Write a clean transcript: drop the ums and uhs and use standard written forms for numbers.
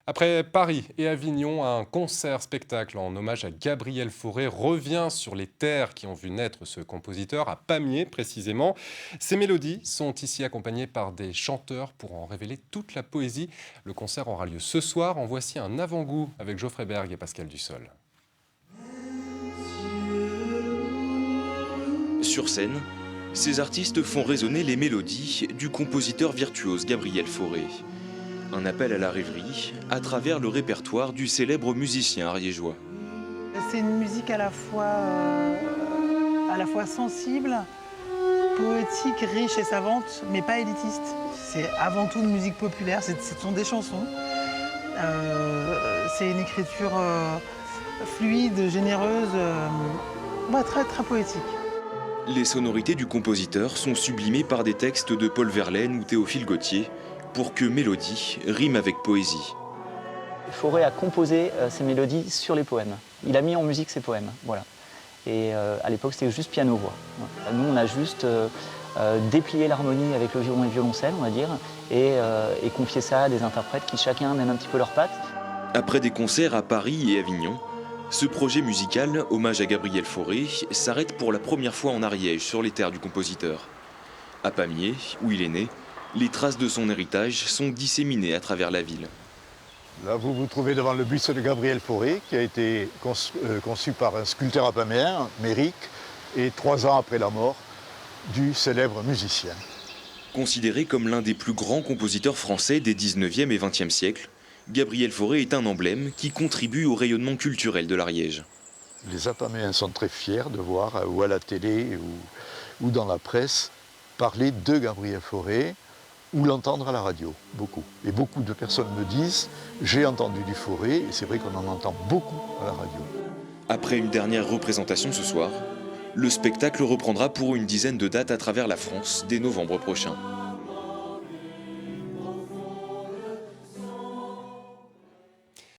Après Paris et Avignon, un concert-spectacle en hommage à Gabriel Fauré revient sur les terres qui ont vu naître ce compositeur, à Pamiers précisément. Ces mélodies sont ici accompagnées par des chanteurs pour en révéler toute la poésie. Le concert aura lieu ce soir. En voici un avant-goût avec Geoffrey Berg et Pascal Dussol. Sur scène, ces artistes font résonner les mélodies du compositeur virtuose Gabriel Fauré. Un appel à la rêverie à travers le répertoire du célèbre musicien ariégeois. C'est une musique à la fois sensible, poétique, riche et savante, mais pas élitiste. C'est avant tout une musique populaire, ce sont des chansons. C'est une écriture fluide, généreuse, très très poétique. Les sonorités du compositeur sont sublimées par des textes de Paul Verlaine ou Théophile Gautier pour que mélodie rime avec poésie. Fauré a composé ses mélodies sur les poèmes. Il a mis en musique ses poèmes, voilà. Et à l'époque, c'était juste piano-voix. Nous, on a juste déplié l'harmonie avec le violon et le violoncelle, on va dire, et confié ça à des interprètes qui chacun mène un petit peu leurs pattes. Après des concerts à Paris et Avignon, ce projet musical, hommage à Gabriel Fauré, s'arrête pour la première fois en Ariège, sur les terres du compositeur. À Pamiers, où il est né, les traces de son héritage sont disséminées à travers la ville. Là, vous vous trouvez devant le buste de Gabriel Fauré, qui a été conçu par un sculpteur apamien, Méric, et 3 ans après la mort du célèbre musicien. Considéré comme l'un des plus grands compositeurs français des 19e et 20e siècles, Gabriel Fauré est un emblème qui contribue au rayonnement culturel de l'Ariège. Les Apaméens sont très fiers de voir, ou à la télé, ou dans la presse, parler de Gabriel Fauré, ou l'entendre à la radio, beaucoup. Et beaucoup de personnes me disent, j'ai entendu du Fauré, et c'est vrai qu'on en entend beaucoup à la radio. Après une dernière représentation ce soir, le spectacle reprendra pour une dizaine de dates à travers la France dès novembre prochain.